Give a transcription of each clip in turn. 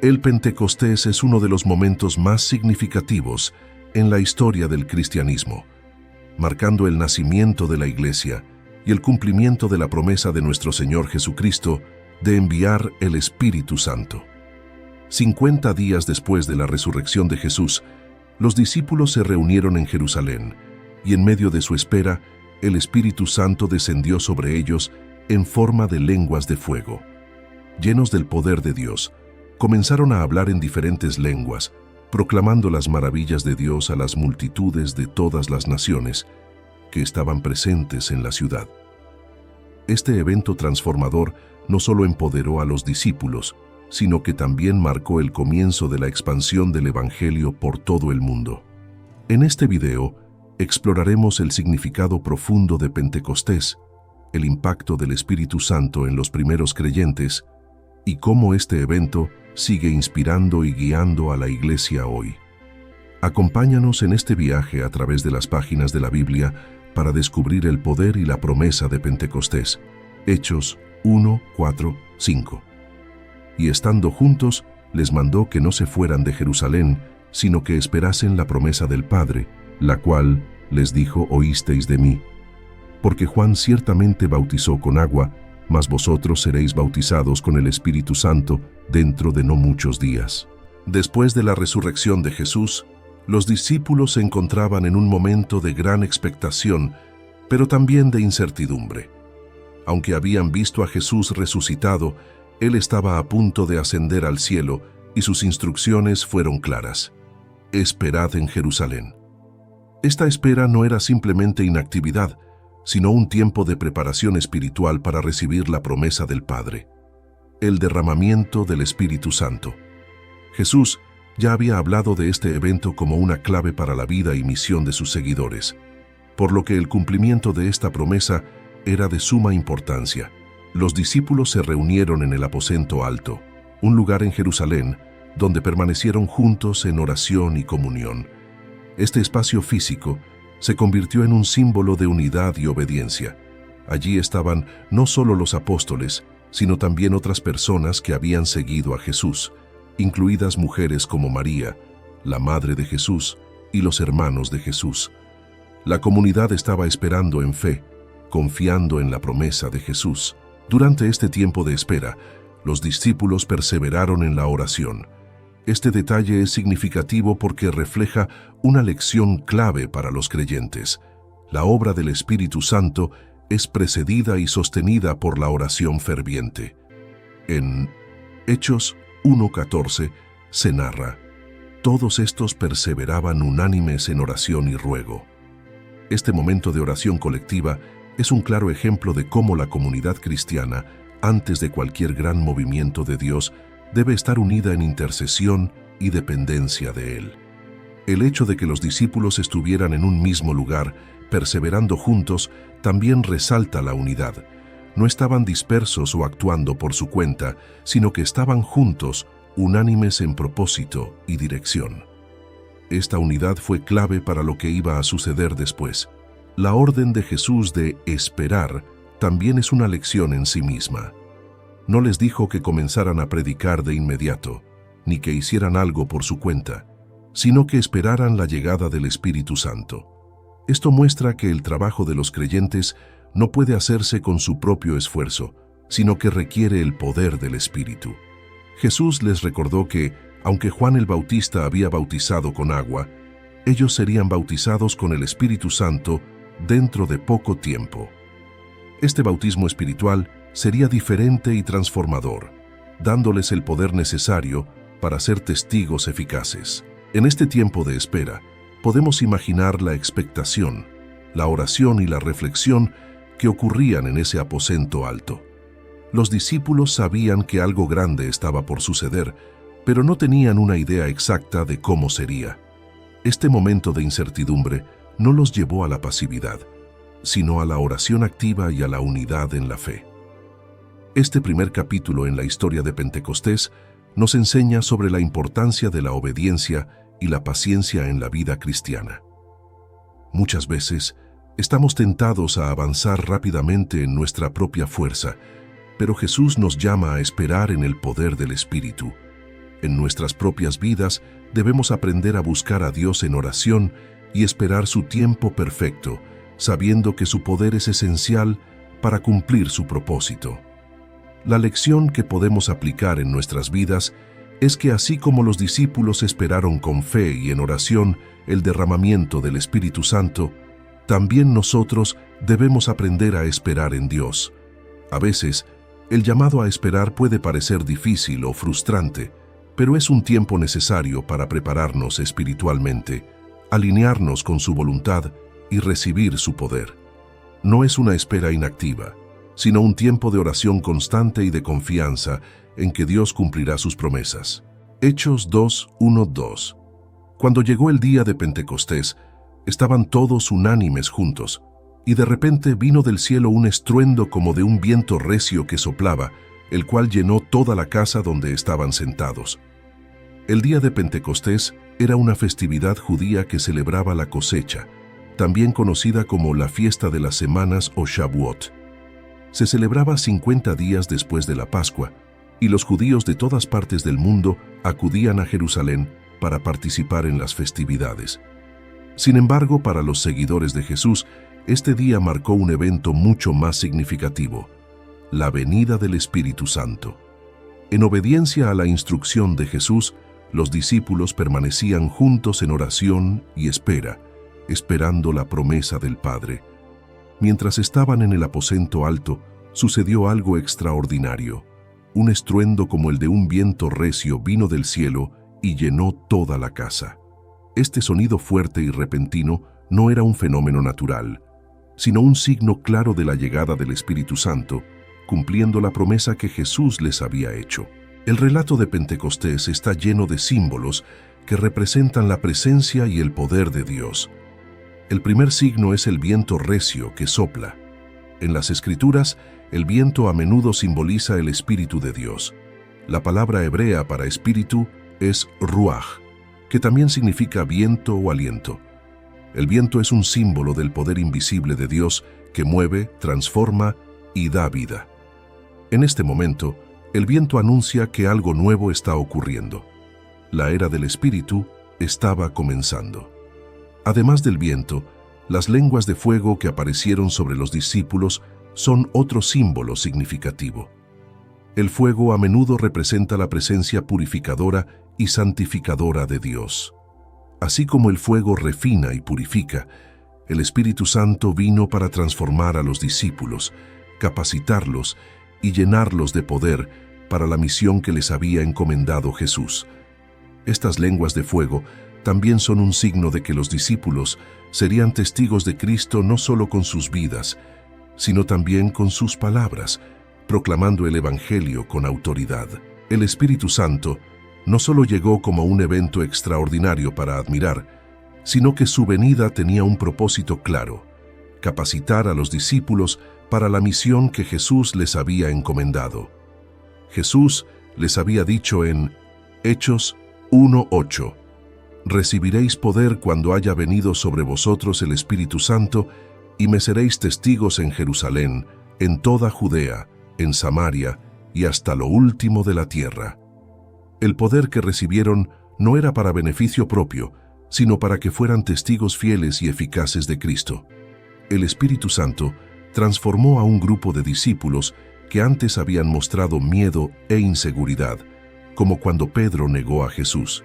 El Pentecostés es uno de los momentos más significativos en la historia del cristianismo, marcando el nacimiento de la Iglesia y el cumplimiento de la promesa de nuestro Señor Jesucristo de enviar el Espíritu Santo. 50 días después de la resurrección de Jesús, los discípulos se reunieron en Jerusalén, y en medio de su espera, el Espíritu Santo descendió sobre ellos en forma de lenguas de fuego. Llenos del poder de Dios, comenzaron a hablar en diferentes lenguas, proclamando las maravillas de Dios a las multitudes de todas las naciones que estaban presentes en la ciudad. Este evento transformador no solo empoderó a los discípulos, sino que también marcó el comienzo de la expansión del Evangelio por todo el mundo. En este video, exploraremos el significado profundo de Pentecostés, el impacto del Espíritu Santo en los primeros creyentes y cómo este evento sigue inspirando y guiando a la Iglesia hoy. Acompáñanos en este viaje a través de las páginas de la Biblia para descubrir el poder y la promesa de Pentecostés. Hechos 1, 4, 5. Y estando juntos, les mandó que no se fueran de Jerusalén, sino que esperasen la promesa del Padre, la cual les dijo: oísteis de mí. Porque Juan ciertamente bautizó con agua, mas vosotros seréis bautizados con el Espíritu Santo dentro de no muchos días. Después de la resurrección de Jesús, los discípulos se encontraban en un momento de gran expectación, pero también de incertidumbre. Aunque habían visto a Jesús resucitado, Él estaba a punto de ascender al cielo y sus instrucciones fueron claras: esperad en Jerusalén. Esta espera no era simplemente inactividad, sino un tiempo de preparación espiritual para recibir la promesa del Padre, el derramamiento del Espíritu Santo. Jesús ya había hablado de este evento como una clave para la vida y misión de sus seguidores, por lo que el cumplimiento de esta promesa era de suma importancia. Los discípulos se reunieron en el aposento alto, un lugar en Jerusalén, donde permanecieron juntos en oración y comunión. Este espacio físico se convirtió en un símbolo de unidad y obediencia. Allí estaban no solo los apóstoles, sino también otras personas que habían seguido a Jesús, incluidas mujeres como María, la madre de Jesús, y los hermanos de Jesús. La comunidad estaba esperando en fe, confiando en la promesa de Jesús. Durante este tiempo de espera, los discípulos perseveraron en la oración. Este detalle es significativo porque refleja una lección clave para los creyentes. La obra del Espíritu Santo es precedida y sostenida por la oración ferviente. En Hechos 1:14 se narra: todos estos perseveraban unánimes en oración y ruego. Este momento de oración colectiva es un claro ejemplo de cómo la comunidad cristiana, antes de cualquier gran movimiento de Dios, debe estar unida en intercesión y dependencia de Él. El hecho de que los discípulos estuvieran en un mismo lugar, perseverando juntos, también resalta la unidad. No estaban dispersos o actuando por su cuenta, sino que estaban juntos, unánimes en propósito y dirección. Esta unidad fue clave para lo que iba a suceder después. La orden de Jesús de esperar también es una lección en sí misma. No les dijo que comenzaran a predicar de inmediato, ni que hicieran algo por su cuenta, sino que esperaran la llegada del Espíritu Santo. Esto muestra que el trabajo de los creyentes no puede hacerse con su propio esfuerzo, sino que requiere el poder del Espíritu. Jesús les recordó que, aunque Juan el Bautista había bautizado con agua, ellos serían bautizados con el Espíritu Santo dentro de poco tiempo. Este bautismo espiritual sería diferente y transformador, dándoles el poder necesario para ser testigos eficaces. En este tiempo de espera, podemos imaginar la expectación, la oración y la reflexión que ocurrían en ese aposento alto. Los discípulos sabían que algo grande estaba por suceder, pero no tenían una idea exacta de cómo sería. Este momento de incertidumbre no los llevó a la pasividad, sino a la oración activa y a la unidad en la fe. Este primer capítulo en la historia de Pentecostés nos enseña sobre la importancia de la obediencia y la paciencia en la vida cristiana. Muchas veces estamos tentados a avanzar rápidamente en nuestra propia fuerza, pero Jesús nos llama a esperar en el poder del Espíritu. En nuestras propias vidas debemos aprender a buscar a Dios en oración y esperar su tiempo perfecto, sabiendo que su poder es esencial para cumplir su propósito. La lección que podemos aplicar en nuestras vidas es que así como los discípulos esperaron con fe y en oración el derramamiento del Espíritu Santo, también nosotros debemos aprender a esperar en Dios. A veces, el llamado a esperar puede parecer difícil o frustrante, pero es un tiempo necesario para prepararnos espiritualmente, alinearnos con su voluntad y recibir su poder. No es una espera inactiva, sino un tiempo de oración constante y de confianza en que Dios cumplirá sus promesas. Hechos 2:1-2. Cuando llegó el día de Pentecostés, estaban todos unánimes juntos, y de repente vino del cielo un estruendo como de un viento recio que soplaba, el cual llenó toda la casa donde estaban sentados. El día de Pentecostés era una festividad judía que celebraba la cosecha, también conocida como la fiesta de las semanas o Shavuot. Se celebraba 50 días después de la Pascua, y los judíos de todas partes del mundo acudían a Jerusalén para participar en las festividades. Sin embargo, para los seguidores de Jesús, este día marcó un evento mucho más significativo: la venida del Espíritu Santo. En obediencia a la instrucción de Jesús, los discípulos permanecían juntos en oración y espera, esperando la promesa del Padre. Mientras estaban en el aposento alto, sucedió algo extraordinario. Un estruendo como el de un viento recio vino del cielo y llenó toda la casa. Este sonido fuerte y repentino no era un fenómeno natural, sino un signo claro de la llegada del Espíritu Santo, cumpliendo la promesa que Jesús les había hecho. El relato de Pentecostés está lleno de símbolos que representan la presencia y el poder de Dios. El primer signo es el viento recio que sopla. En las Escrituras, el viento a menudo simboliza el Espíritu de Dios. La palabra hebrea para espíritu es ruaj, que también significa viento o aliento. El viento es un símbolo del poder invisible de Dios que mueve, transforma y da vida. En este momento, el viento anuncia que algo nuevo está ocurriendo. La era del Espíritu estaba comenzando. Además del viento, las lenguas de fuego que aparecieron sobre los discípulos son otro símbolo significativo. El fuego a menudo representa la presencia purificadora y santificadora de Dios. Así como el fuego refina y purifica, el Espíritu Santo vino para transformar a los discípulos, capacitarlos y llenarlos de poder para la misión que les había encomendado Jesús. Estas lenguas de fuego también son un signo de que los discípulos serían testigos de Cristo no solo con sus vidas, sino también con sus palabras, proclamando el Evangelio con autoridad. El Espíritu Santo no solo llegó como un evento extraordinario para admirar, sino que su venida tenía un propósito claro: capacitar a los discípulos para la misión que Jesús les había encomendado. Jesús les había dicho en Hechos 1:8, «Recibiréis poder cuando haya venido sobre vosotros el Espíritu Santo, y me seréis testigos en Jerusalén, en toda Judea, en Samaria y hasta lo último de la tierra». El poder que recibieron no era para beneficio propio, sino para que fueran testigos fieles y eficaces de Cristo. El Espíritu Santo transformó a un grupo de discípulos que antes habían mostrado miedo e inseguridad, como cuando Pedro negó a Jesús,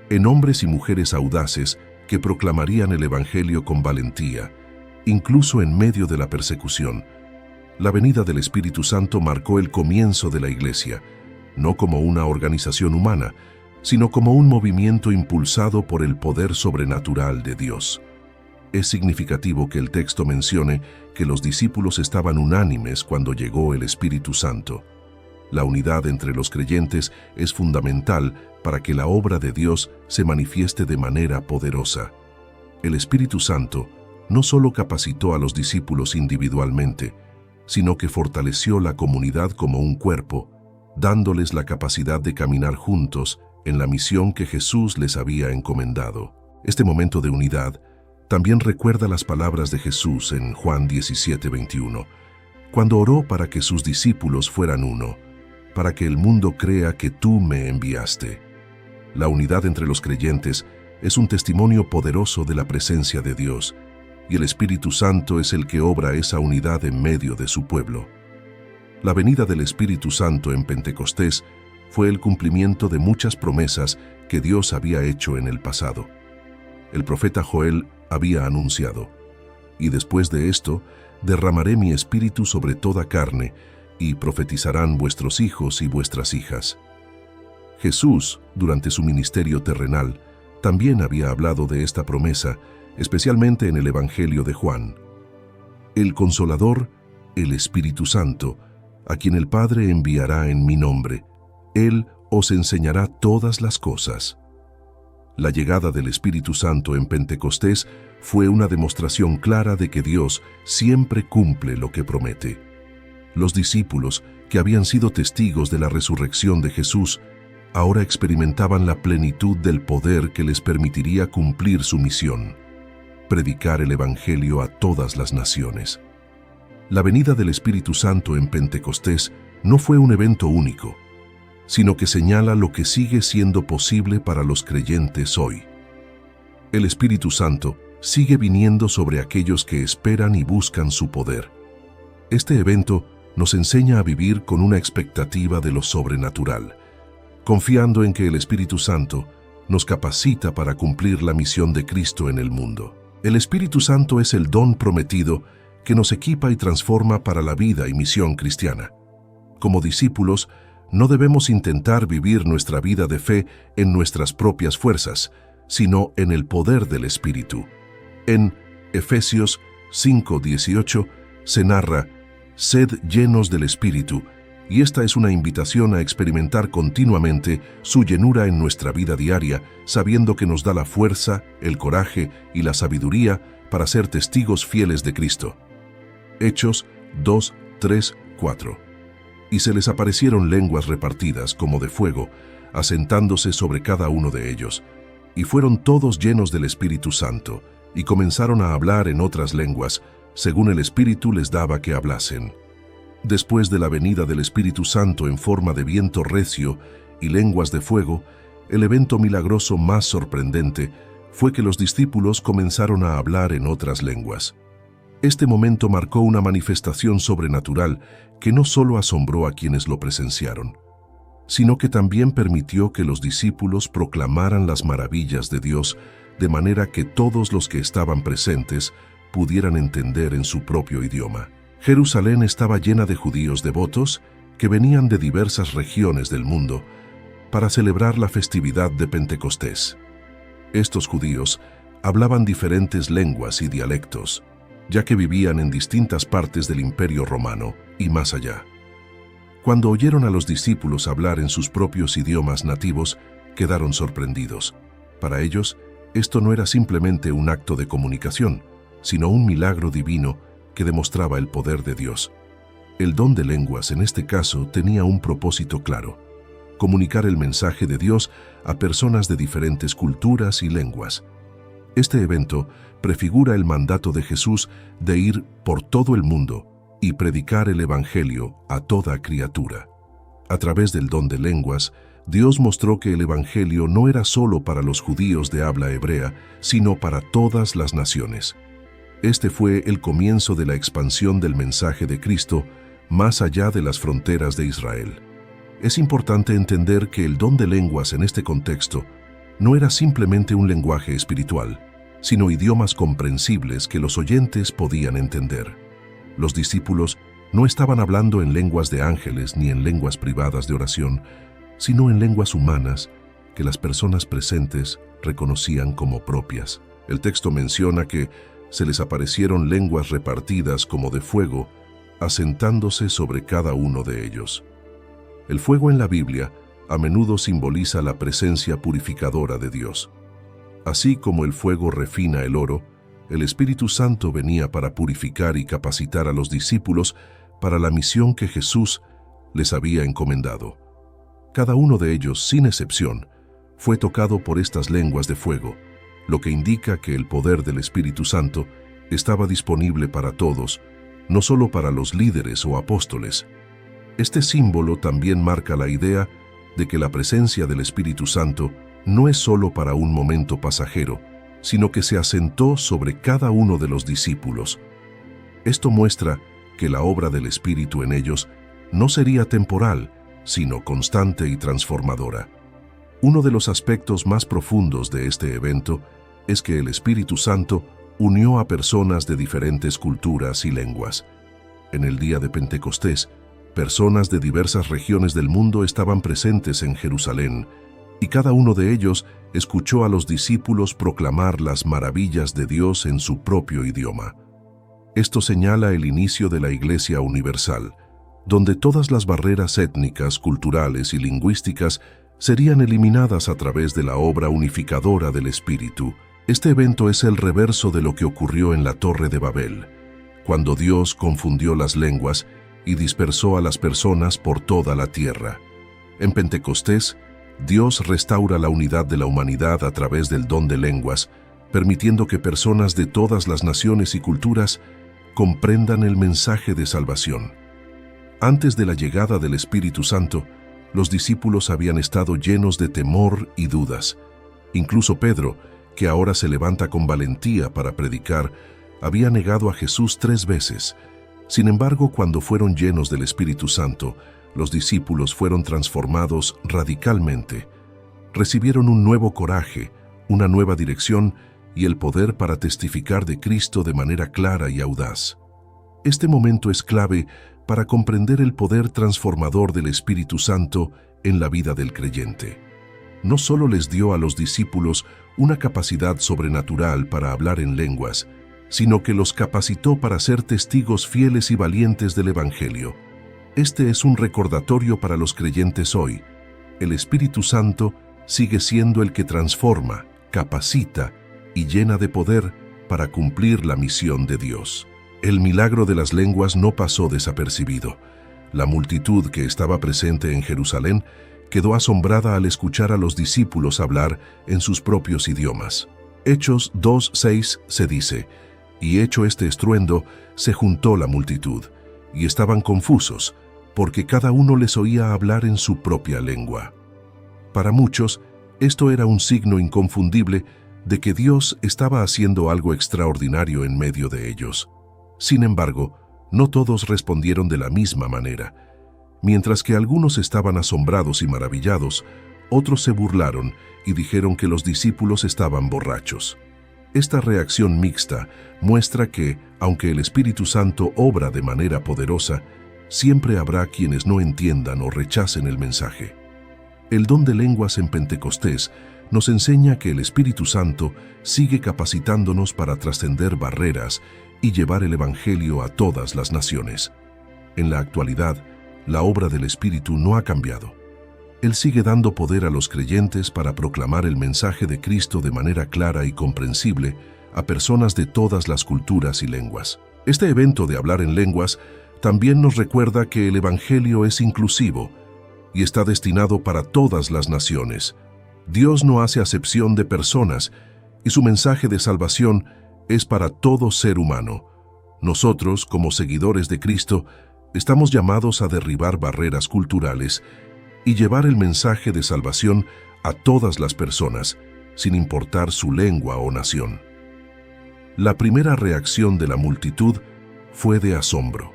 en hombres y mujeres audaces que proclamarían el Evangelio con valentía, incluso en medio de la persecución. La venida del Espíritu Santo marcó el comienzo de la Iglesia, no como una organización humana, sino como un movimiento impulsado por el poder sobrenatural de Dios. Es significativo que el texto mencione que los discípulos estaban unánimes cuando llegó el Espíritu Santo. La unidad entre los creyentes es fundamental para que la obra de Dios se manifieste de manera poderosa. El Espíritu Santo no solo capacitó a los discípulos individualmente, sino que fortaleció la comunidad como un cuerpo, dándoles la capacidad de caminar juntos en la misión que Jesús les había encomendado. Este momento de unidad también recuerda las palabras de Jesús en Juan 17:21, cuando oró para que sus discípulos fueran uno, para que el mundo crea que tú me enviaste. La unidad entre los creyentes es un testimonio poderoso de la presencia de Dios, y el Espíritu Santo es el que obra esa unidad en medio de su pueblo. La venida del Espíritu Santo en Pentecostés fue el cumplimiento de muchas promesas que Dios había hecho en el pasado. El profeta Joel había anunciado: «Y después de esto, derramaré mi espíritu sobre toda carne, y profetizarán vuestros hijos y vuestras hijas». Jesús, durante su ministerio terrenal, también había hablado de esta promesa, especialmente en el Evangelio de Juan. El Consolador, el Espíritu Santo, a quien el Padre enviará en mi nombre, Él os enseñará todas las cosas. La llegada del Espíritu Santo en Pentecostés fue una demostración clara de que Dios siempre cumple lo que promete. Los discípulos, que habían sido testigos de la resurrección de Jesús, ahora experimentaban la plenitud del poder que les permitiría cumplir su misión: predicar el Evangelio a todas las naciones. La venida del Espíritu Santo en Pentecostés no fue un evento único, sino que señala lo que sigue siendo posible para los creyentes hoy. El Espíritu Santo sigue viniendo sobre aquellos que esperan y buscan su poder. Este evento nos enseña a vivir con una expectativa de lo sobrenatural, confiando en que el Espíritu Santo nos capacita para cumplir la misión de Cristo en el mundo. El Espíritu Santo es el don prometido que nos equipa y transforma para la vida y misión cristiana. Como discípulos, no debemos intentar vivir nuestra vida de fe en nuestras propias fuerzas, sino en el poder del Espíritu. En Efesios 5:18 se narra: «Sed llenos del Espíritu», y esta es una invitación a experimentar continuamente su llenura en nuestra vida diaria, sabiendo que nos da la fuerza, el coraje y la sabiduría para ser testigos fieles de Cristo. Hechos 2:3-4. Y se les aparecieron lenguas repartidas como de fuego, asentándose sobre cada uno de ellos. Y fueron todos llenos del Espíritu Santo, y comenzaron a hablar en otras lenguas, según el Espíritu les daba que hablasen. Después de la venida del Espíritu Santo en forma de viento recio y lenguas de fuego, el evento milagroso más sorprendente fue que los discípulos comenzaron a hablar en otras lenguas. Este momento marcó una manifestación sobrenatural que no solo asombró a quienes lo presenciaron, sino que también permitió que los discípulos proclamaran las maravillas de Dios, de manera que todos los que estaban presentes pudieran entender en su propio idioma. Jerusalén estaba llena de judíos devotos que venían de diversas regiones del mundo para celebrar la festividad de Pentecostés. Estos judíos hablaban diferentes lenguas y dialectos, ya que vivían en distintas partes del Imperio Romano y más allá. Cuando oyeron a los discípulos hablar en sus propios idiomas nativos, quedaron sorprendidos. Para ellos, esto no era simplemente un acto de comunicación, sino un milagro divino que demostraba el poder de Dios. El don de lenguas, en este caso, tenía un propósito claro: comunicar el mensaje de Dios a personas de diferentes culturas y lenguas. Este evento prefigura el mandato de Jesús de ir por todo el mundo y predicar el Evangelio a toda criatura. A través del don de lenguas, Dios mostró que el Evangelio no era solo para los judíos de habla hebrea, sino para todas las naciones. Este fue el comienzo de la expansión del mensaje de Cristo más allá de las fronteras de Israel. Es importante entender que el don de lenguas en este contexto no era simplemente un lenguaje espiritual, sino idiomas comprensibles que los oyentes podían entender. Los discípulos no estaban hablando en lenguas de ángeles ni en lenguas privadas de oración, sino en lenguas humanas que las personas presentes reconocían como propias. El texto menciona que se les aparecieron lenguas repartidas como de fuego, asentándose sobre cada uno de ellos. El fuego en la Biblia a menudo simboliza la presencia purificadora de Dios. Así como el fuego refina el oro, el Espíritu Santo venía para purificar y capacitar a los discípulos para la misión que Jesús les había encomendado. Cada uno de ellos, sin excepción, fue tocado por estas lenguas de fuego, lo que indica que el poder del Espíritu Santo estaba disponible para todos, no solo para los líderes o apóstoles. Este símbolo también marca la idea de que la presencia del Espíritu Santo no es solo para un momento pasajero, sino que se asentó sobre cada uno de los discípulos. Esto muestra que la obra del Espíritu en ellos no sería temporal, sino constante y transformadora. Uno de los aspectos más profundos de este evento es que el Espíritu Santo unió a personas de diferentes culturas y lenguas. En el día de Pentecostés, personas de diversas regiones del mundo estaban presentes en Jerusalén, y cada uno de ellos escuchó a los discípulos proclamar las maravillas de Dios en su propio idioma. Esto señala el inicio de la Iglesia Universal, donde todas las barreras étnicas, culturales y lingüísticas serían eliminadas a través de la obra unificadora del Espíritu. Este evento es el reverso de lo que ocurrió en la Torre de Babel, cuando Dios confundió las lenguas y dispersó a las personas por toda la tierra. En Pentecostés, Dios restaura la unidad de la humanidad a través del don de lenguas, permitiendo que personas de todas las naciones y culturas comprendan el mensaje de salvación. Antes de la llegada del Espíritu Santo, los discípulos habían estado llenos de temor y dudas. Incluso Pedro, que ahora se levanta con valentía para predicar, había negado a Jesús 3 veces. Sin embargo, cuando fueron llenos del Espíritu Santo, los discípulos fueron transformados radicalmente. Recibieron un nuevo coraje, una nueva dirección y el poder para testificar de Cristo de manera clara y audaz. Este momento es clave para comprender el poder transformador del Espíritu Santo en la vida del creyente. No solo les dio a los discípulos una capacidad sobrenatural para hablar en lenguas, sino que los capacitó para ser testigos fieles y valientes del Evangelio. Este es un recordatorio para los creyentes hoy. El Espíritu Santo sigue siendo el que transforma, capacita y llena de poder para cumplir la misión de Dios. El milagro de las lenguas no pasó desapercibido. La multitud que estaba presente en Jerusalén quedó asombrada al escuchar a los discípulos hablar en sus propios idiomas. Hechos 2:6 se dice: «Y hecho este estruendo, se juntó la multitud, y estaban confusos, porque cada uno les oía hablar en su propia lengua». Para muchos, esto era un signo inconfundible de que Dios estaba haciendo algo extraordinario en medio de ellos. Sin embargo, no todos respondieron de la misma manera. Mientras que algunos estaban asombrados y maravillados, otros se burlaron y dijeron que los discípulos estaban borrachos. Esta reacción mixta muestra que, aunque el Espíritu Santo obra de manera poderosa, siempre habrá quienes no entiendan o rechacen el mensaje. El don de lenguas en Pentecostés nos enseña que el Espíritu Santo sigue capacitándonos para trascender barreras y llevar el Evangelio a todas las naciones. En la actualidad, la obra del Espíritu no ha cambiado. Él sigue dando poder a los creyentes para proclamar el mensaje de Cristo de manera clara y comprensible a personas de todas las culturas y lenguas. Este evento de hablar en lenguas también nos recuerda que el Evangelio es inclusivo y está destinado para todas las naciones. Dios no hace acepción de personas y su mensaje de salvación es para todo ser humano. Nosotros, como seguidores de Cristo, estamos llamados a derribar barreras culturales y llevar el mensaje de salvación a todas las personas, sin importar su lengua o nación. La primera reacción de la multitud fue de asombro.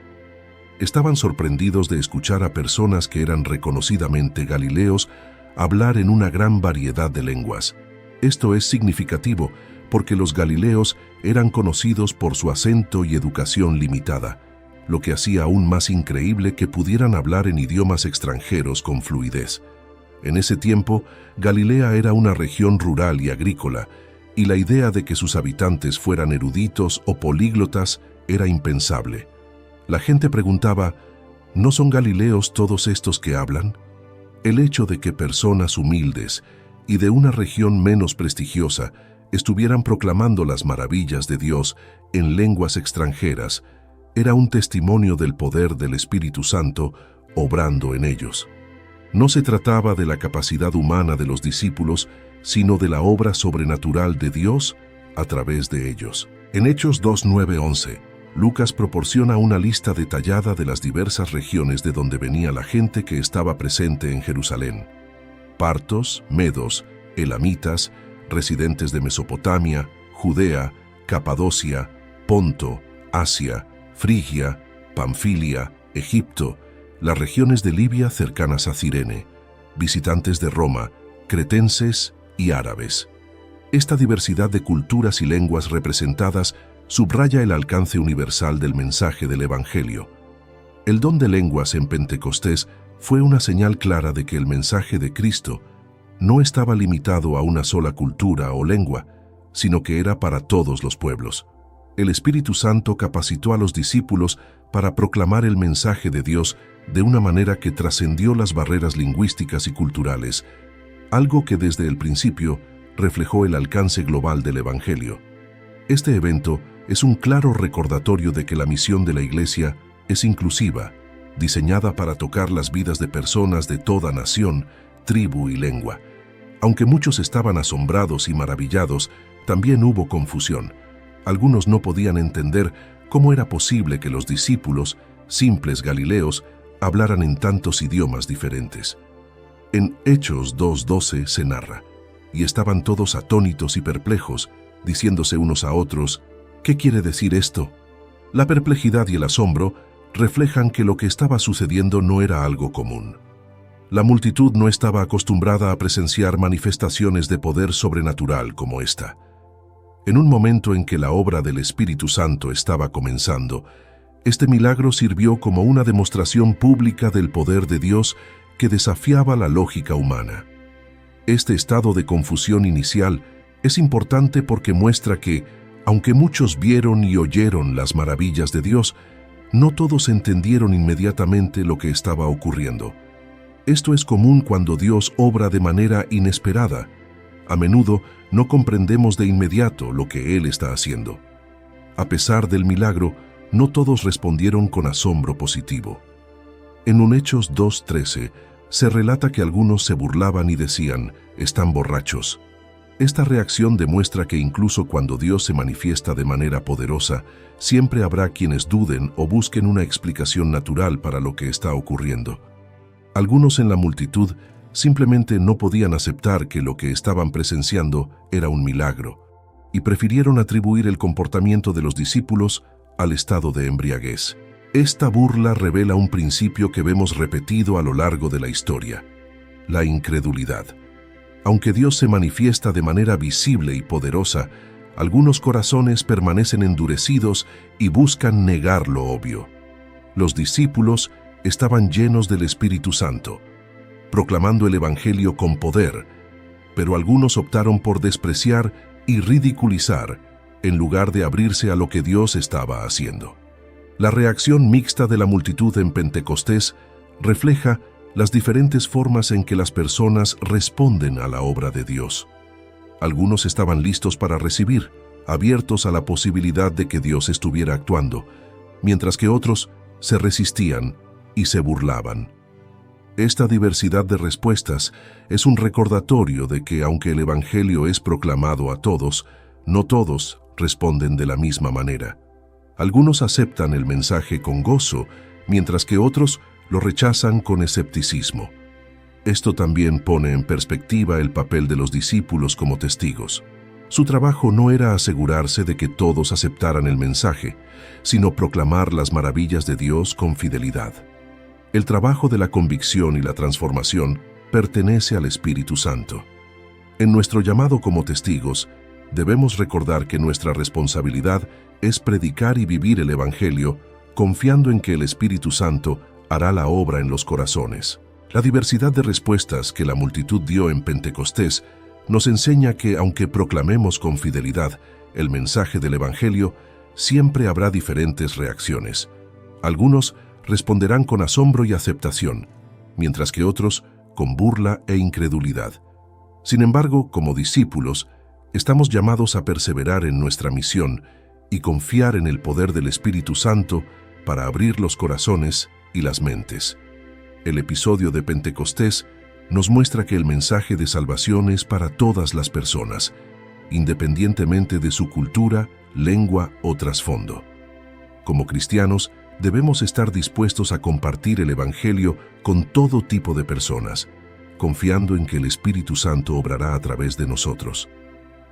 Estaban sorprendidos de escuchar a personas que eran reconocidamente galileos hablar en una gran variedad de lenguas. Esto es significativo porque los galileos eran conocidos por su acento y educación limitada, lo que hacía aún más increíble que pudieran hablar en idiomas extranjeros con fluidez. En ese tiempo, Galilea era una región rural y agrícola, y la idea de que sus habitantes fueran eruditos o políglotas era impensable. La gente preguntaba, ¿no son galileos todos estos que hablan? El hecho de que personas humildes y de una región menos prestigiosa estuvieran proclamando las maravillas de Dios en lenguas extranjeras era un testimonio del poder del Espíritu Santo obrando en ellos. No se trataba de la capacidad humana de los discípulos, sino de la obra sobrenatural de Dios a través de ellos. En Hechos 2:9-11, Lucas proporciona una lista detallada de las diversas regiones de donde venía la gente que estaba presente en Jerusalén: partos, medos, elamitas, residentes de Mesopotamia, Judea, Capadocia, Ponto, Asia, Frigia, Panfilia, Egipto, las regiones de Libia cercanas a Cirene, visitantes de Roma, cretenses y árabes. Esta diversidad de culturas y lenguas representadas subraya el alcance universal del mensaje del Evangelio. El don de lenguas en Pentecostés fue una señal clara de que el mensaje de Cristo no estaba limitado a una sola cultura o lengua, sino que era para todos los pueblos. El Espíritu Santo capacitó a los discípulos para proclamar el mensaje de Dios de una manera que trascendió las barreras lingüísticas y culturales, algo que desde el principio reflejó el alcance global del Evangelio. Este evento es un claro recordatorio de que la misión de la Iglesia es inclusiva, diseñada para tocar las vidas de personas de toda nación, tribu y lengua. Aunque muchos estaban asombrados y maravillados, también hubo confusión. Algunos no podían entender cómo era posible que los discípulos, simples galileos, hablaran en tantos idiomas diferentes. En Hechos 2:12 se narra: y estaban todos atónitos y perplejos, diciéndose unos a otros, ¿qué quiere decir esto? La perplejidad y el asombro reflejan que lo que estaba sucediendo no era algo común. La multitud no estaba acostumbrada a presenciar manifestaciones de poder sobrenatural como esta. En un momento en que la obra del Espíritu Santo estaba comenzando, este milagro sirvió como una demostración pública del poder de Dios que desafiaba la lógica humana. Este estado de confusión inicial es importante porque muestra que, aunque muchos vieron y oyeron las maravillas de Dios, no todos entendieron inmediatamente lo que estaba ocurriendo. Esto es común cuando Dios obra de manera inesperada. A menudo no comprendemos de inmediato lo que Él está haciendo. A pesar del milagro, no todos respondieron con asombro positivo. En un Hechos 2:13 se relata que algunos se burlaban y decían, «Están borrachos». Esta reacción demuestra que incluso cuando Dios se manifiesta de manera poderosa, siempre habrá quienes duden o busquen una explicación natural para lo que está ocurriendo. Algunos en la multitud simplemente no podían aceptar que lo que estaban presenciando era un milagro y prefirieron atribuir el comportamiento de los discípulos al estado de embriaguez. Esta burla revela un principio que vemos repetido a lo largo de la historia: la incredulidad. Aunque Dios se manifiesta de manera visible y poderosa, algunos corazones permanecen endurecidos y buscan negar lo obvio. Los discípulos estaban llenos del Espíritu Santo, proclamando el Evangelio con poder, pero algunos optaron por despreciar y ridiculizar en lugar de abrirse a lo que Dios estaba haciendo. La reacción mixta de la multitud en Pentecostés refleja las diferentes formas en que las personas responden a la obra de Dios. Algunos estaban listos para recibir, abiertos a la posibilidad de que Dios estuviera actuando, mientras que otros se resistían y se burlaban. Esta diversidad de respuestas es un recordatorio de que, aunque el Evangelio es proclamado a todos, no todos responden de la misma manera. Algunos aceptan el mensaje con gozo, mientras que otros lo rechazan con escepticismo. Esto también pone en perspectiva el papel de los discípulos como testigos. Su trabajo no era asegurarse de que todos aceptaran el mensaje, sino proclamar las maravillas de Dios con fidelidad. El trabajo de la convicción y la transformación pertenece al Espíritu Santo. En nuestro llamado como testigos, debemos recordar que nuestra responsabilidad es predicar y vivir el Evangelio, confiando en que el Espíritu Santo hará la obra en los corazones. La diversidad de respuestas que la multitud dio en Pentecostés nos enseña que, aunque proclamemos con fidelidad el mensaje del Evangelio, siempre habrá diferentes reacciones. Algunos responderán con asombro y aceptación, mientras que otros con burla e incredulidad. Sin embargo, como discípulos, estamos llamados a perseverar en nuestra misión y confiar en el poder del Espíritu Santo para abrir los corazones y las mentes. El episodio de Pentecostés nos muestra que el mensaje de salvación es para todas las personas, independientemente de su cultura, lengua o trasfondo. Como cristianos, debemos estar dispuestos a compartir el Evangelio con todo tipo de personas, confiando en que el Espíritu Santo obrará a través de nosotros.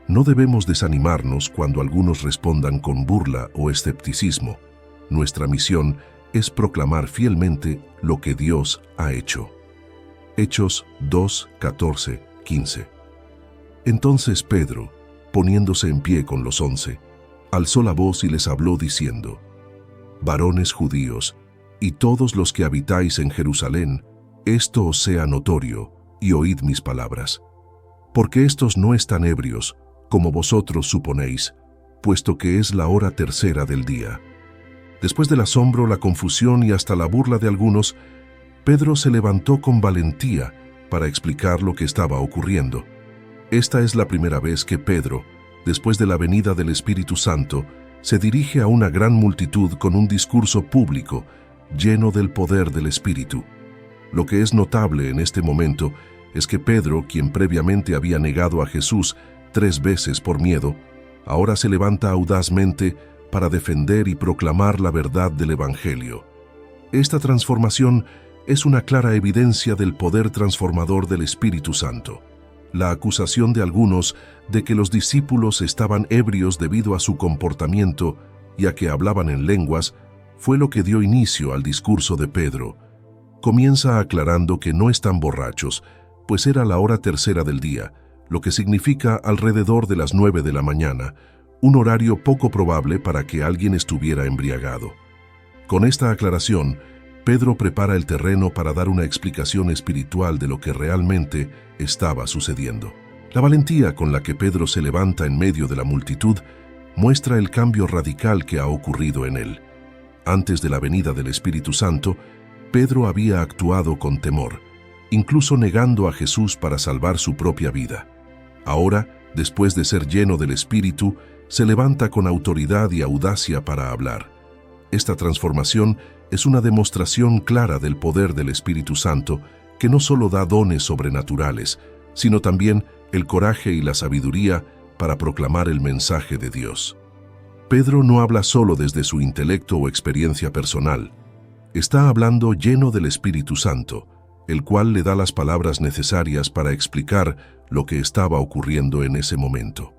No debemos desanimarnos cuando algunos respondan con burla o escepticismo. Nuestra misión es proclamar fielmente lo que Dios ha hecho. Hechos 2, 14, 15. Entonces Pedro, poniéndose en pie con los 11, alzó la voz y les habló diciendo: Varones judíos, y todos los que habitáis en Jerusalén, esto os sea notorio, y oíd mis palabras. Porque estos no están ebrios, como vosotros suponéis, puesto que es la hora tercera del día. Después del asombro, la confusión y hasta la burla de algunos, Pedro se levantó con valentía para explicar lo que estaba ocurriendo. Esta es la primera vez que Pedro, después de la venida del Espíritu Santo, se dirige a una gran multitud con un discurso público, lleno del poder del Espíritu. Lo que es notable en este momento es que Pedro, quien previamente había negado a Jesús 3 veces por miedo, ahora se levanta audazmente para defender y proclamar la verdad del Evangelio. Esta transformación es una clara evidencia del poder transformador del Espíritu Santo. La acusación de algunos de que los discípulos estaban ebrios debido a su comportamiento y a que hablaban en lenguas fue lo que dio inicio al discurso de Pedro. Comienza aclarando que no están borrachos, pues era la hora tercera del día, lo que significa alrededor de las 9 de la mañana, un horario poco probable para que alguien estuviera embriagado. Con esta aclaración, Pedro prepara el terreno para dar una explicación espiritual de lo que realmente estaba sucediendo. La valentía con la que Pedro se levanta en medio de la multitud muestra el cambio radical que ha ocurrido en él. Antes de la venida del Espíritu Santo, Pedro había actuado con temor, incluso negando a Jesús para salvar su propia vida. Ahora, después de ser lleno del Espíritu, se levanta con autoridad y audacia para hablar. Esta transformación es una demostración clara del poder del Espíritu Santo, que no solo da dones sobrenaturales, sino también el coraje y la sabiduría para proclamar el mensaje de Dios. Pedro no habla solo desde su intelecto o experiencia personal. Está hablando lleno del Espíritu Santo, el cual le da las palabras necesarias para explicar lo que estaba ocurriendo en ese momento.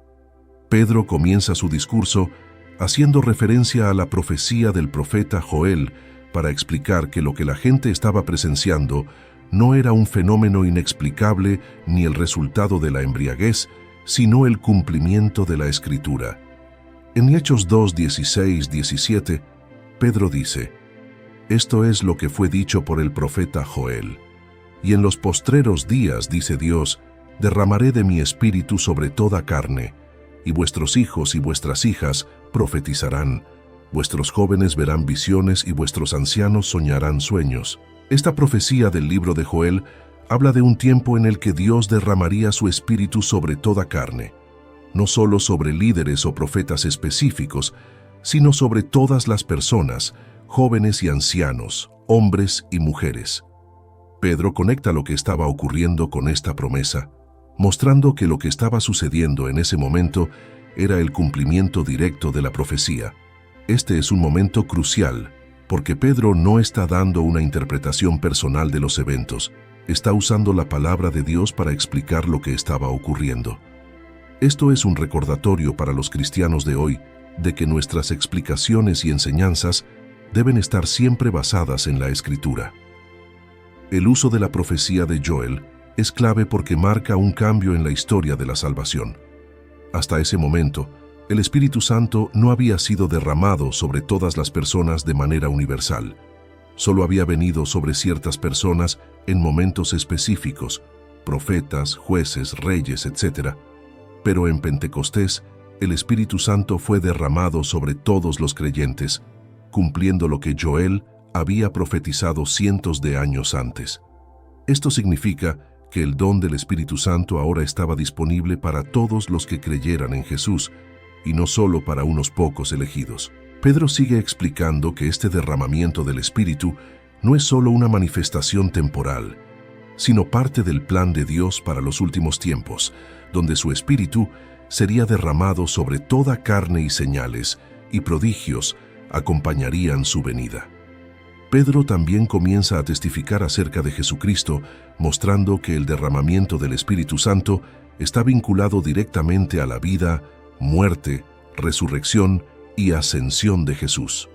Pedro comienza su discurso haciendo referencia a la profecía del profeta Joel para explicar que lo que la gente estaba presenciando no era un fenómeno inexplicable ni el resultado de la embriaguez, sino el cumplimiento de la Escritura. En Hechos 2, 16, 17, Pedro dice: Esto es lo que fue dicho por el profeta Joel. Y en los postreros días, dice Dios, derramaré de mi espíritu sobre toda carne, y vuestros hijos y vuestras hijas profetizarán, vuestros jóvenes verán visiones y vuestros ancianos soñarán sueños. Esta profecía del libro de Joel habla de un tiempo en el que Dios derramaría su espíritu sobre toda carne, no solo sobre líderes o profetas específicos, sino sobre todas las personas, jóvenes y ancianos, hombres y mujeres. Pedro conecta lo que estaba ocurriendo con esta promesa, mostrando que lo que estaba sucediendo en ese momento era el cumplimiento directo de la profecía. Este es un momento crucial, porque Pedro no está dando una interpretación personal de los eventos, está usando la palabra de Dios para explicar lo que estaba ocurriendo. Esto es un recordatorio para los cristianos de hoy de que nuestras explicaciones y enseñanzas deben estar siempre basadas en la Escritura. El uso de la profecía de Joel es clave porque marca un cambio en la historia de la salvación. Hasta ese momento, el Espíritu Santo no había sido derramado sobre todas las personas de manera universal. Solo había venido sobre ciertas personas en momentos específicos, profetas, jueces, reyes, etc. Pero en Pentecostés, el Espíritu Santo fue derramado sobre todos los creyentes, cumpliendo lo que Joel había profetizado cientos de años antes. Esto significa que el don del Espíritu Santo ahora estaba disponible para todos los que creyeran en Jesús, y no solo para unos pocos elegidos. Pedro sigue explicando que este derramamiento del Espíritu no es solo una manifestación temporal, sino parte del plan de Dios para los últimos tiempos, donde su Espíritu sería derramado sobre toda carne y señales y prodigios acompañarían su venida. Pedro también comienza a testificar acerca de Jesucristo, mostrando que el derramamiento del Espíritu Santo está vinculado directamente a la vida, muerte, resurrección y ascensión de Jesús.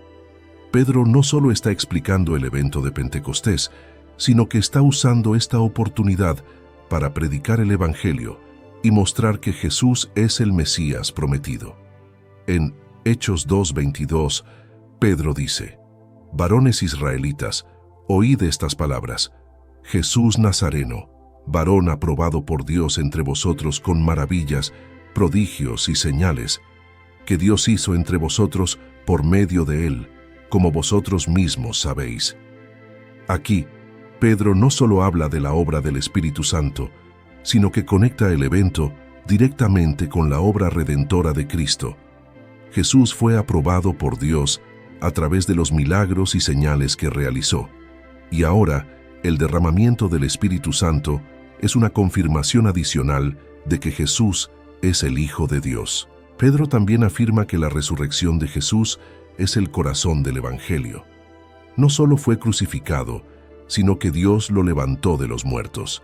Pedro no solo está explicando el evento de Pentecostés, sino que está usando esta oportunidad para predicar el Evangelio y mostrar que Jesús es el Mesías prometido. En Hechos 2:22, Pedro dice: «Varones israelitas, oíd estas palabras. Jesús Nazareno, varón aprobado por Dios entre vosotros con maravillas, prodigios y señales, que Dios hizo entre vosotros por medio de él, como vosotros mismos sabéis». Aquí, Pedro no solo habla de la obra del Espíritu Santo, sino que conecta el evento directamente con la obra redentora de Cristo. Jesús fue aprobado por Dios a través de los milagros y señales que realizó, y ahora el derramamiento del Espíritu Santo es una confirmación adicional de que Jesús es el Hijo de Dios. Pedro también afirma que la resurrección de Jesús es el corazón del Evangelio. No solo fue crucificado, sino que Dios lo levantó de los muertos.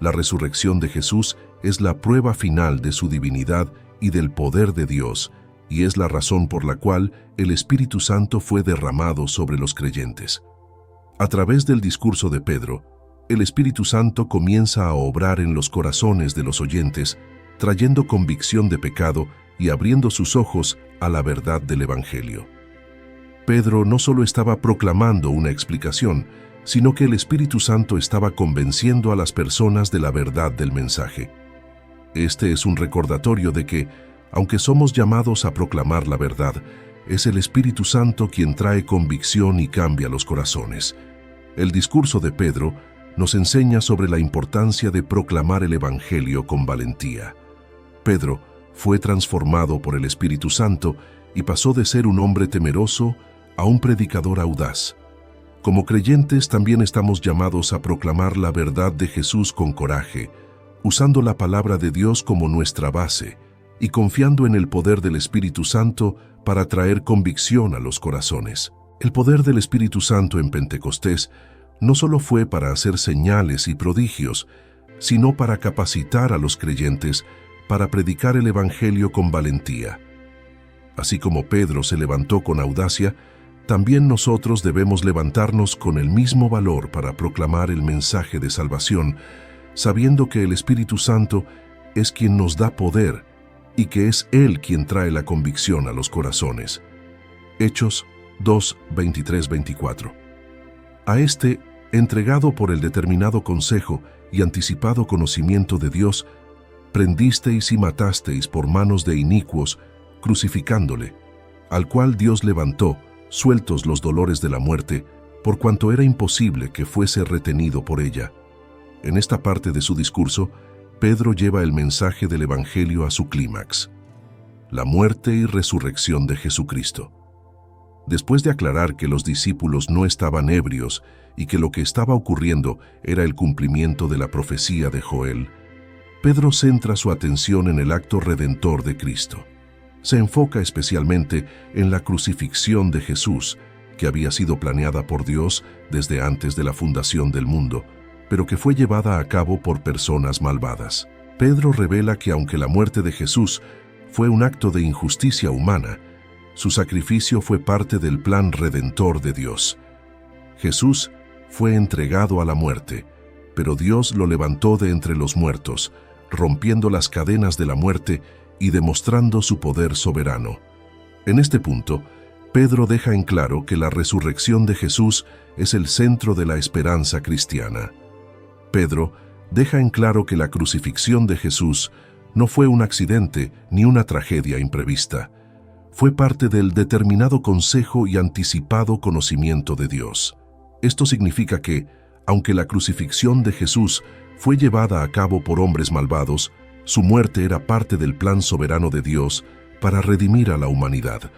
La resurrección de Jesús es la prueba final de su divinidad y del poder de Dios, y es la razón por la cual el Espíritu Santo fue derramado sobre los creyentes. A través del discurso de Pedro, el Espíritu Santo comienza a obrar en los corazones de los oyentes, trayendo convicción de pecado y abriendo sus ojos a la verdad del Evangelio. Pedro no solo estaba proclamando una explicación, sino que el Espíritu Santo estaba convenciendo a las personas de la verdad del mensaje. Este es un recordatorio de que, aunque somos llamados a proclamar la verdad, es el Espíritu Santo quien trae convicción y cambia los corazones. El discurso de Pedro nos enseña sobre la importancia de proclamar el Evangelio con valentía. Pedro fue transformado por el Espíritu Santo y pasó de ser un hombre temeroso a un predicador audaz. Como creyentes también estamos llamados a proclamar la verdad de Jesús con coraje, usando la palabra de Dios como nuestra base y confiando en el poder del Espíritu Santo para traer convicción a los corazones. El poder del Espíritu Santo en Pentecostés no solo fue para hacer señales y prodigios, sino para capacitar a los creyentes para predicar el Evangelio con valentía. Así como Pedro se levantó con audacia, también nosotros debemos levantarnos con el mismo valor para proclamar el mensaje de salvación, sabiendo que el Espíritu Santo es quien nos da poder y que es Él quien trae la convicción a los corazones. Hechos 2:23-24. A este, entregado por el determinado consejo y anticipado conocimiento de Dios, prendisteis y matasteis por manos de inicuos, crucificándole, al cual Dios levantó, sueltos los dolores de la muerte, por cuanto era imposible que fuese retenido por ella. En esta parte de su discurso, Pedro lleva el mensaje del Evangelio a su clímax: la muerte y resurrección de Jesucristo. Después de aclarar que los discípulos no estaban ebrios y que lo que estaba ocurriendo era el cumplimiento de la profecía de Joel, Pedro centra su atención en el acto redentor de Cristo. Se enfoca especialmente en la crucifixión de Jesús, que había sido planeada por Dios desde antes de la fundación del mundo, pero que fue llevada a cabo por personas malvadas. Pedro revela que aunque la muerte de Jesús fue un acto de injusticia humana, su sacrificio fue parte del plan redentor de Dios. Jesús fue entregado a la muerte, pero Dios lo levantó de entre los muertos, rompiendo las cadenas de la muerte y demostrando su poder soberano. En este punto, Pedro deja en claro que la resurrección de Jesús es el centro de la esperanza cristiana. Pedro deja en claro que la crucifixión de Jesús no fue un accidente ni una tragedia imprevista. Fue parte del determinado consejo y anticipado conocimiento de Dios. Esto significa que, aunque la crucifixión de Jesús fue llevada a cabo por hombres malvados, su muerte era parte del plan soberano de Dios para redimir a la humanidad.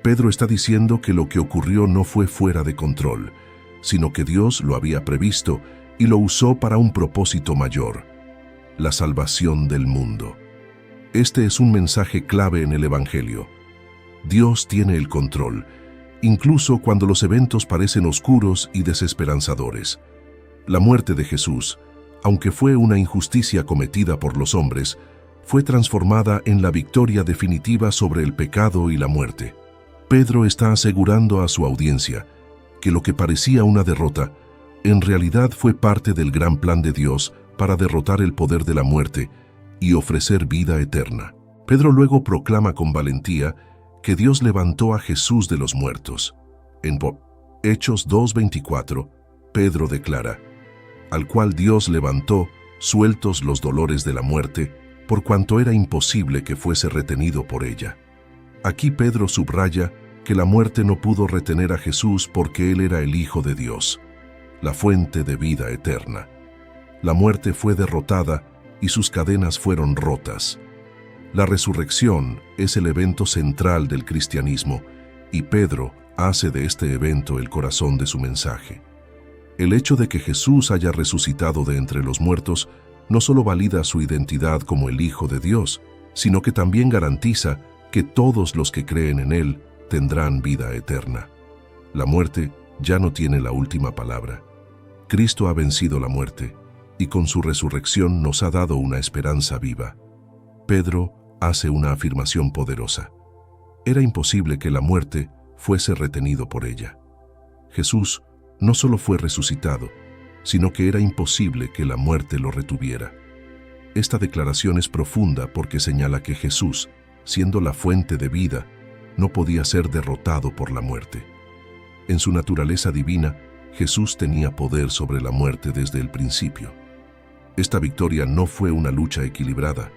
Pedro está diciendo que lo que ocurrió no fue fuera de control, sino que Dios lo había previsto y lo usó para un propósito mayor: la salvación del mundo. Este es un mensaje clave en el Evangelio. Dios tiene el control, incluso cuando los eventos parecen oscuros y desesperanzadores. La muerte de Jesús, aunque fue una injusticia cometida por los hombres, fue transformada en la victoria definitiva sobre el pecado y la muerte. Pedro está asegurando a su audiencia que lo que parecía una derrota, en realidad fue parte del gran plan de Dios para derrotar el poder de la muerte y ofrecer vida eterna. Pedro luego proclama con valentía que Dios levantó a Jesús de los muertos. En Hechos 2:24, Pedro declara: al cual Dios levantó, sueltos los dolores de la muerte, por cuanto era imposible que fuese retenido por ella. Aquí Pedro subraya que la muerte no pudo retener a Jesús porque Él era el Hijo de Dios, la fuente de vida eterna. La muerte fue derrotada y sus cadenas fueron rotas. La resurrección es el evento central del cristianismo y Pedro hace de este evento el corazón de su mensaje. El hecho de que Jesús haya resucitado de entre los muertos no solo valida su identidad como el Hijo de Dios, sino que también garantiza que todos los que creen en Él tendrán vida eterna. La muerte ya no tiene la última palabra. Cristo ha vencido la muerte y con su resurrección nos ha dado una esperanza viva. Pedro hace una afirmación poderosa. Era imposible que la muerte fuese retenido por ella. Jesús no solo fue resucitado, sino que era imposible que la muerte lo retuviera. Esta declaración es profunda porque señala que Jesús, siendo la fuente de vida, no podía ser derrotado por la muerte. En su naturaleza divina, Jesús tenía poder sobre la muerte desde el principio. Esta victoria no fue una lucha equilibrada.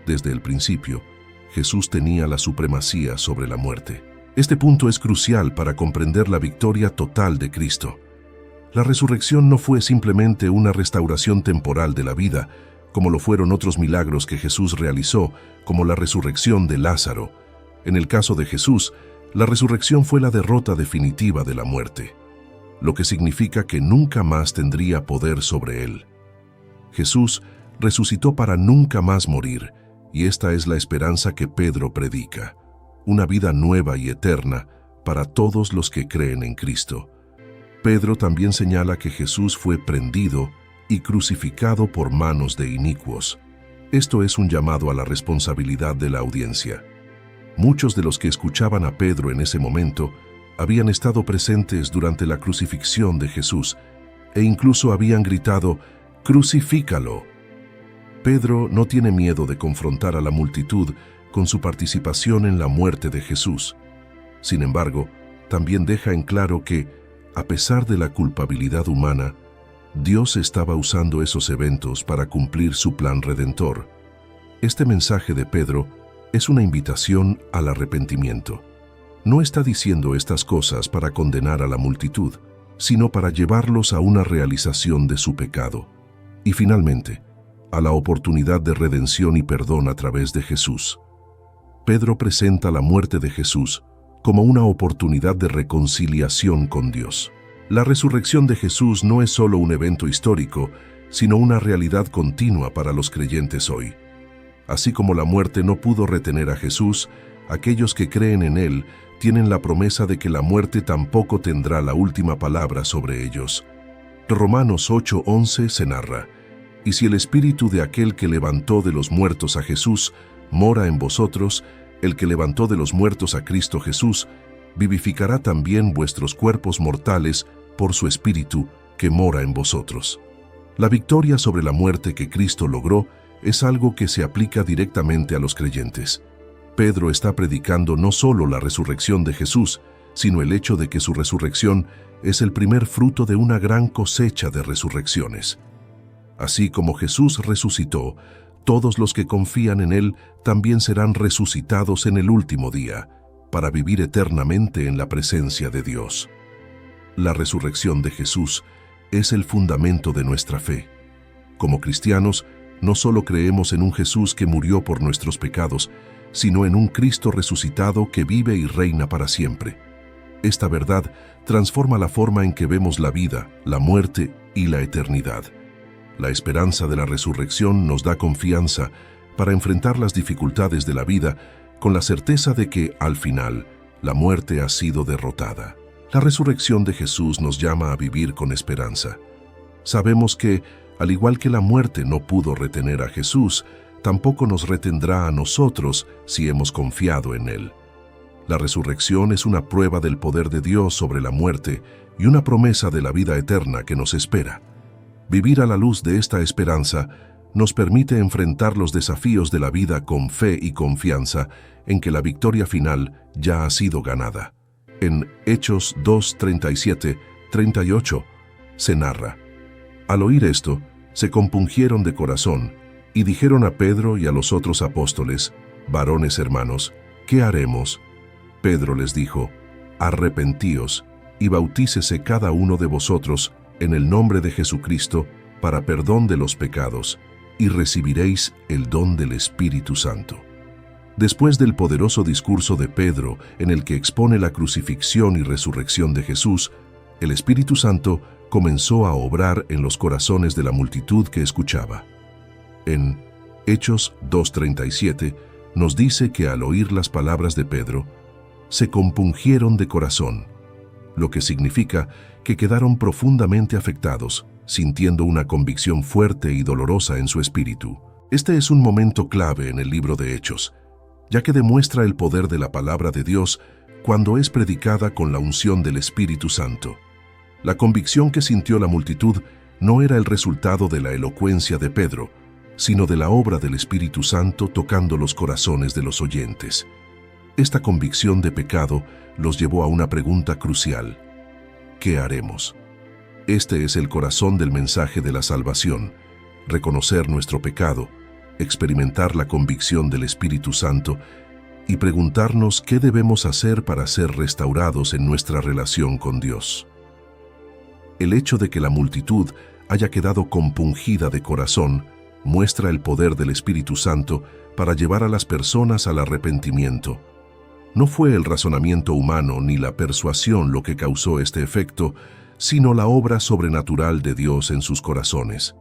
Desde el principio, Jesús tenía la supremacía sobre la muerte. Este punto es crucial para comprender la victoria total de Cristo. La resurrección no fue simplemente una restauración temporal de la vida, como lo fueron otros milagros que Jesús realizó, como la resurrección de Lázaro. En el caso de Jesús, la resurrección fue la derrota definitiva de la muerte, lo que significa que nunca más tendría poder sobre él. Jesús resucitó para nunca más morir, y esta es la esperanza que Pedro predica, una vida nueva y eterna para todos los que creen en Cristo. Pedro también señala que Jesús fue prendido y crucificado por manos de inicuos. Esto es un llamado a la responsabilidad de la audiencia. Muchos de los que escuchaban a Pedro en ese momento habían estado presentes durante la crucifixión de Jesús e incluso habían gritado: «¡Crucifícalo!». Pedro no tiene miedo de confrontar a la multitud con su participación en la muerte de Jesús. Sin embargo, también deja en claro que, a pesar de la culpabilidad humana, Dios estaba usando esos eventos para cumplir su plan redentor. Este mensaje de Pedro es una invitación al arrepentimiento. No está diciendo estas cosas para condenar a la multitud, sino para llevarlos a una realización de su pecado. Y finalmente, a la oportunidad de redención y perdón a través de Jesús. Pedro presenta la muerte de Jesús como una oportunidad de reconciliación con Dios. La resurrección de Jesús no es solo un evento histórico, sino una realidad continua para los creyentes hoy. Así como la muerte no pudo retener a Jesús, aquellos que creen en Él tienen la promesa de que la muerte tampoco tendrá la última palabra sobre ellos. Romanos 8:11 se narra: «Y si el espíritu de aquel que levantó de los muertos a Jesús mora en vosotros, el que levantó de los muertos a Cristo Jesús, vivificará también vuestros cuerpos mortales por su espíritu que mora en vosotros». La victoria sobre la muerte que Cristo logró es algo que se aplica directamente a los creyentes. Pedro está predicando no solo la resurrección de Jesús, sino el hecho de que su resurrección es el primer fruto de una gran cosecha de resurrecciones. Así como Jesús resucitó, todos los que confían en Él también serán resucitados en el último día, para vivir eternamente en la presencia de Dios. La resurrección de Jesús es el fundamento de nuestra fe. Como cristianos, no solo creemos en un Jesús que murió por nuestros pecados, sino en un Cristo resucitado que vive y reina para siempre. Esta verdad transforma la forma en que vemos la vida, la muerte y la eternidad. La esperanza de la resurrección nos da confianza para enfrentar las dificultades de la vida con la certeza de que, al final, La muerte ha sido derrotada. La resurrección de Jesús nos llama a vivir con esperanza. Sabemos que, al igual que la muerte no pudo retener a Jesús, tampoco nos retendrá a nosotros si hemos confiado en Él. La resurrección es una prueba del poder de Dios sobre la muerte y una promesa de la vida eterna que nos espera. Vivir a la luz de esta esperanza nos permite enfrentar los desafíos de la vida con fe y confianza en que la victoria final ya ha sido ganada. En Hechos 2:37-38 se narra: al oír esto, se compungieron de corazón y dijeron a Pedro y a los otros apóstoles: varones hermanos, ¿qué haremos? Pedro les dijo: arrepentíos y bautícese cada uno de vosotros en el nombre de Jesucristo para perdón de los pecados, y recibiréis el don del Espíritu Santo. Después del poderoso discurso de Pedro, en el que expone la crucifixión y resurrección de Jesús, el Espíritu Santo comenzó a obrar en los corazones de la multitud que escuchaba. En Hechos 2:37 nos dice que al oír las palabras de Pedro, se compungieron de corazón, lo que significa que quedaron profundamente afectados, sintiendo una convicción fuerte y dolorosa en su espíritu. Este es un momento clave en el libro de Hechos, ya que demuestra el poder de la palabra de Dios cuando es predicada con la unción del Espíritu Santo. La convicción que sintió la multitud no era el resultado de la elocuencia de Pedro, sino de la obra del Espíritu Santo tocando los corazones de los oyentes. Esta convicción de pecado los llevó a una pregunta crucial: ¿qué haremos? Este es el corazón del mensaje de la salvación: reconocer nuestro pecado, experimentar la convicción del Espíritu Santo y preguntarnos qué debemos hacer para ser restaurados en nuestra relación con Dios. El hecho de que la multitud haya quedado compungida de corazón muestra el poder del Espíritu Santo para llevar a las personas al arrepentimiento. No fue el razonamiento humano ni la persuasión lo que causó este efecto, sino la obra sobrenatural de Dios en sus corazones.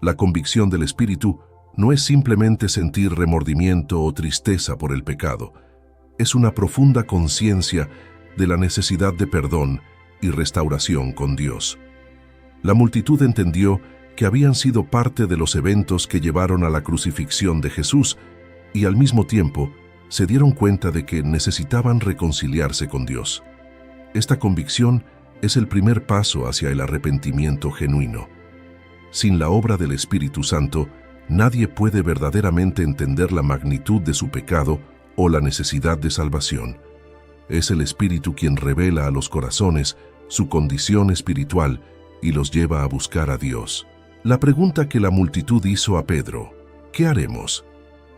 La convicción del Espíritu no es simplemente sentir remordimiento o tristeza por el pecado, es una profunda conciencia de la necesidad de perdón y restauración con Dios. La multitud entendió que habían sido parte de los eventos que llevaron a la crucifixión de Jesús y al mismo tiempo se dieron cuenta de que necesitaban reconciliarse con Dios. Esta convicción es el primer paso hacia el arrepentimiento genuino. Sin la obra del Espíritu Santo, nadie puede verdaderamente entender la magnitud de su pecado o la necesidad de salvación. Es el Espíritu quien revela a los corazones su condición espiritual y los lleva a buscar a Dios. La pregunta que la multitud hizo a Pedro, ¿qué haremos?,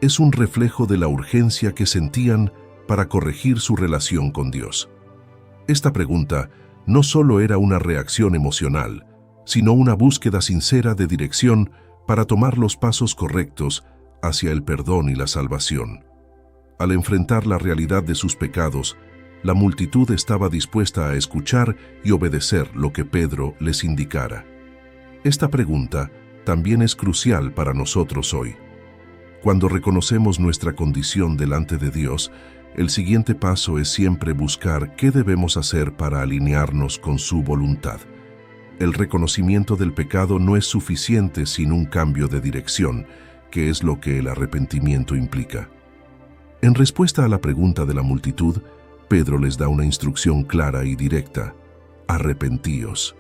es un reflejo de la urgencia que sentían para corregir su relación con Dios. Esta pregunta no solo era una reacción emocional, sino una búsqueda sincera de dirección para tomar los pasos correctos hacia el perdón y la salvación. Al enfrentar la realidad de sus pecados, la multitud estaba dispuesta a escuchar y obedecer lo que Pedro les indicara. Esta pregunta también es crucial para nosotros hoy. Cuando reconocemos nuestra condición delante de Dios, el siguiente paso es siempre buscar qué debemos hacer para alinearnos con su voluntad. El reconocimiento del pecado no es suficiente sin un cambio de dirección, que es lo que el arrepentimiento implica. En respuesta a la pregunta de la multitud, Pedro les da una instrucción clara y directa: arrepentíos.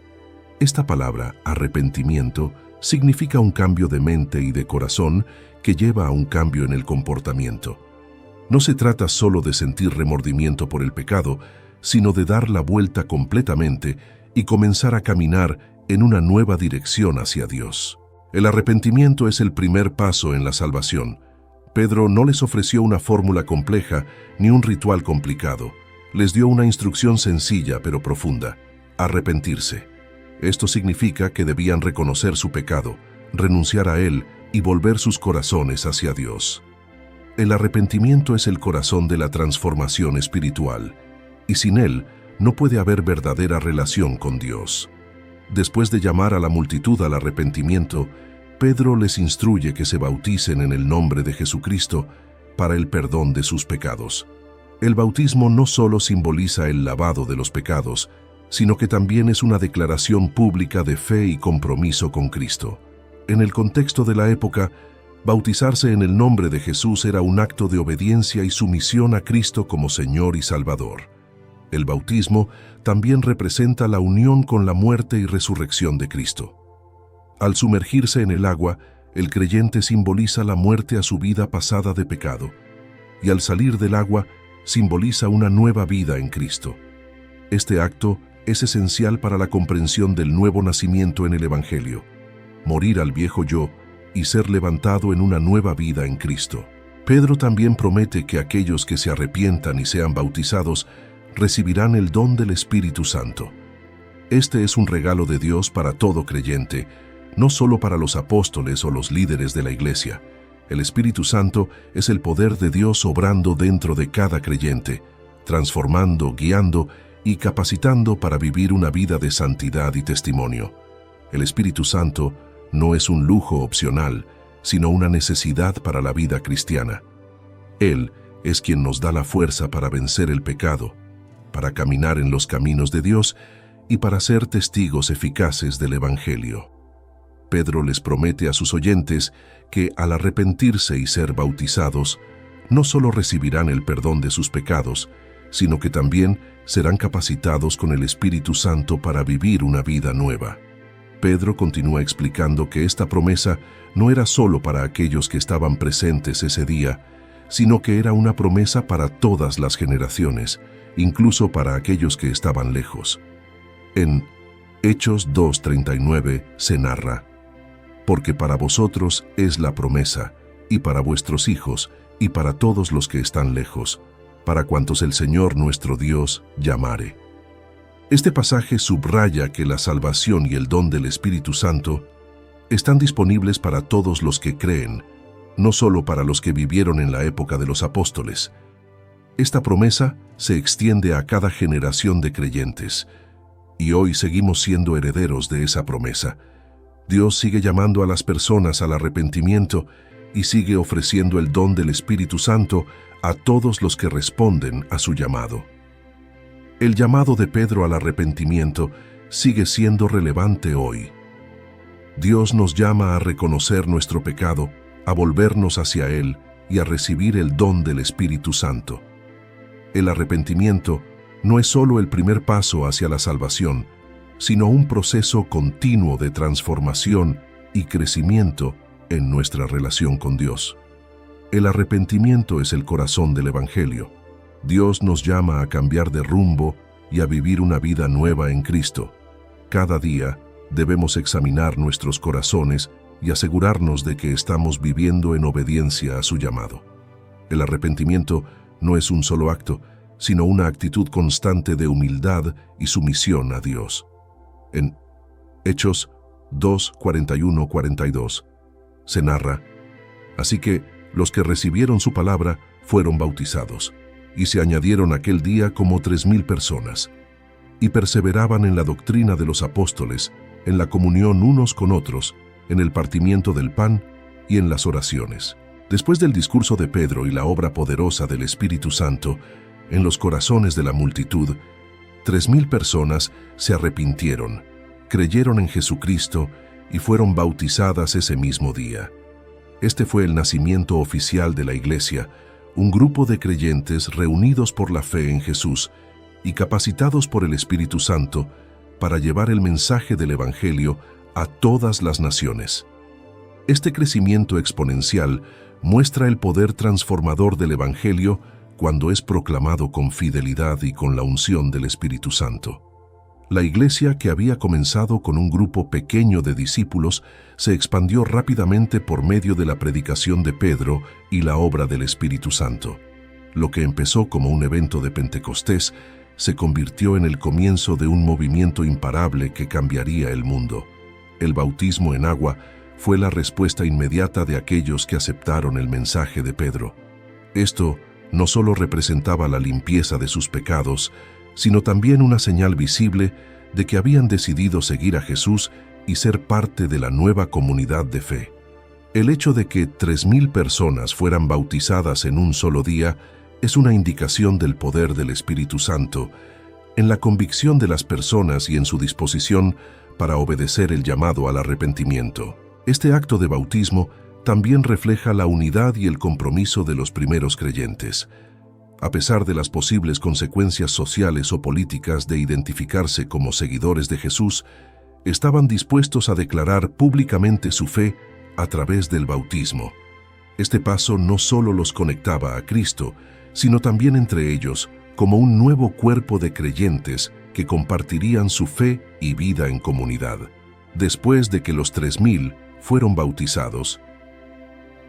Esta palabra, arrepentimiento, significa un cambio de mente y de corazón que lleva a un cambio en el comportamiento. No se trata solo de sentir remordimiento por el pecado, sino de dar la vuelta completamente y comenzar a caminar en una nueva dirección hacia Dios. El arrepentimiento es el primer paso en la salvación. Pedro no les ofreció una fórmula compleja ni un ritual complicado. Les dio una instrucción sencilla pero profunda: arrepentirse. Esto significa que debían reconocer su pecado, renunciar a él y volver sus corazones hacia Dios. El arrepentimiento es el corazón de la transformación espiritual, y sin él no puede haber verdadera relación con Dios. Después de llamar a la multitud al arrepentimiento, Pedro les instruye que se bauticen en el nombre de Jesucristo para el perdón de sus pecados. El bautismo no solo simboliza el lavado de los pecados, sino que también es una declaración pública de fe y compromiso con Cristo. En el contexto de la época, bautizarse en el nombre de Jesús era un acto de obediencia y sumisión a Cristo como Señor y Salvador. El bautismo también representa la unión con la muerte y resurrección de Cristo. Al sumergirse en el agua, el creyente simboliza la muerte a su vida pasada de pecado, y al salir del agua, simboliza una nueva vida en Cristo. Este acto es esencial para la comprensión del nuevo nacimiento en el Evangelio, morir al viejo yo y ser levantado en una nueva vida en Cristo. Pedro también promete que aquellos que se arrepientan y sean bautizados recibirán el don del Espíritu Santo. Este es un regalo de Dios para todo creyente, no solo para los apóstoles o los líderes de la Iglesia. El Espíritu Santo es el poder de Dios obrando dentro de cada creyente, transformando, guiando y capacitando para vivir una vida de santidad y testimonio. El Espíritu Santo no es un lujo opcional, sino una necesidad para la vida cristiana. Él es quien nos da la fuerza para vencer el pecado, para caminar en los caminos de Dios y para ser testigos eficaces del Evangelio. Pedro les promete a sus oyentes que al arrepentirse y ser bautizados, no solo recibirán el perdón de sus pecados, sino que también serán capacitados con el Espíritu Santo para vivir una vida nueva. Pedro continúa explicando que esta promesa no era solo para aquellos que estaban presentes ese día, sino que era una promesa para todas las generaciones, incluso para aquellos que estaban lejos. En Hechos 2:39 se narra: porque para vosotros es la promesa, y para vuestros hijos, y para todos los que están lejos, para cuantos el Señor nuestro Dios llamare. Este pasaje subraya que la salvación y el don del Espíritu Santo están disponibles para todos los que creen, no solo para los que vivieron en la época de los apóstoles. Esta promesa se extiende a cada generación de creyentes, y hoy seguimos siendo herederos de esa promesa. Dios sigue llamando a las personas al arrepentimiento y sigue ofreciendo el don del Espíritu Santo a todos los que responden a su llamado. El llamado de Pedro al arrepentimiento sigue siendo relevante hoy. Dios nos llama a reconocer nuestro pecado, a volvernos hacia Él y a recibir el don del Espíritu Santo. El arrepentimiento no es solo el primer paso hacia la salvación, sino un proceso continuo de transformación y crecimiento en nuestra relación con Dios. El arrepentimiento es el corazón del Evangelio. Dios nos llama a cambiar de rumbo y a vivir una vida nueva en Cristo. Cada día debemos examinar nuestros corazones y asegurarnos de que estamos viviendo en obediencia a su llamado. El arrepentimiento no es un solo acto, sino una actitud constante de humildad y sumisión a Dios. En Hechos 2:41-42 se narra: así que los que recibieron su palabra fueron bautizados, y se añadieron aquel día como 3,000 personas, y perseveraban en la doctrina de los apóstoles, en la comunión unos con otros, en el partimiento del pan y en las oraciones. Después del discurso de Pedro y la obra poderosa del Espíritu Santo, en los corazones de la multitud, 3,000 personas se arrepintieron, creyeron en Jesucristo y fueron bautizadas ese mismo día. Este fue el nacimiento oficial de la Iglesia, un grupo de creyentes reunidos por la fe en Jesús y capacitados por el Espíritu Santo para llevar el mensaje del Evangelio a todas las naciones. Este crecimiento exponencial muestra el poder transformador del Evangelio cuando es proclamado con fidelidad y con la unción del Espíritu Santo. La iglesia, que había comenzado con un grupo pequeño de discípulos, se expandió rápidamente por medio de la predicación de Pedro y la obra del Espíritu Santo. Lo que empezó como un evento de Pentecostés se convirtió en el comienzo de un movimiento imparable que cambiaría el mundo. El bautismo en agua fue la respuesta inmediata de aquellos que aceptaron el mensaje de Pedro. Esto no solo representaba la limpieza de sus pecados, sino también una señal visible de que habían decidido seguir a Jesús y ser parte de la nueva comunidad de fe. El hecho de que 3,000 personas fueran bautizadas en un solo día es una indicación del poder del Espíritu Santo en la convicción de las personas y en su disposición para obedecer el llamado al arrepentimiento. Este acto de bautismo también refleja la unidad y el compromiso de los primeros creyentes. A pesar de las posibles consecuencias sociales o políticas de identificarse como seguidores de Jesús, estaban dispuestos a declarar públicamente su fe a través del bautismo. Este paso no solo los conectaba a Cristo, sino también entre ellos como un nuevo cuerpo de creyentes que compartirían su fe y vida en comunidad. Después de que los 3000 fueron bautizados,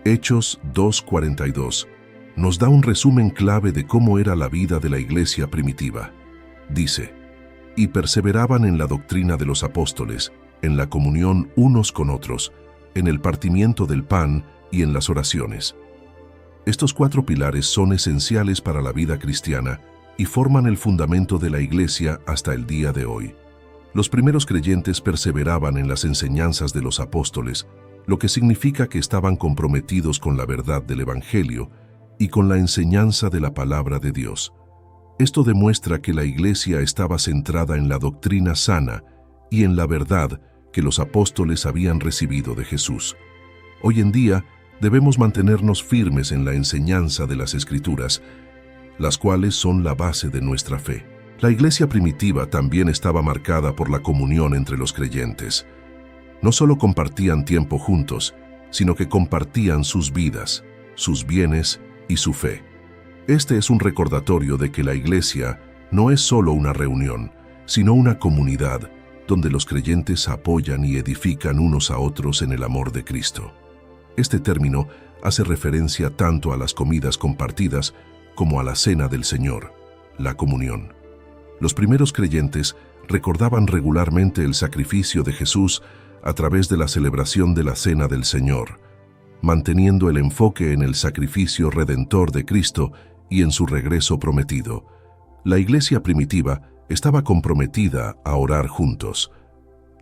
Hechos 2:42 nos da un resumen clave de cómo era la vida de la iglesia primitiva. Dice: y perseveraban en la doctrina de los apóstoles, en la comunión unos con otros, en el partimiento del pan y en las oraciones. Estos 4 pilares son esenciales para la vida cristiana y forman el fundamento de la iglesia hasta el día de hoy. Los primeros creyentes perseveraban en las enseñanzas de los apóstoles, lo que significa que estaban comprometidos con la verdad del Evangelio y con la enseñanza de la palabra de Dios. Esto demuestra que la iglesia estaba centrada en la doctrina sana y en la verdad que los apóstoles habían recibido de Jesús. Hoy en día debemos mantenernos firmes en la enseñanza de las Escrituras, las cuales son la base de nuestra fe. La iglesia primitiva también estaba marcada por la comunión entre los creyentes. No solo compartían tiempo juntos, sino que compartían sus vidas, sus bienes y su fe. Este es un recordatorio de que la iglesia no es solo una reunión, sino una comunidad donde los creyentes apoyan y edifican unos a otros en el amor de Cristo. Este término hace referencia tanto a las comidas compartidas como a la cena del Señor, la comunión. Los primeros creyentes recordaban regularmente el sacrificio de Jesús a través de la celebración de la cena del Señor, manteniendo el enfoque en el sacrificio redentor de Cristo y en su regreso prometido. La iglesia primitiva estaba comprometida a orar juntos.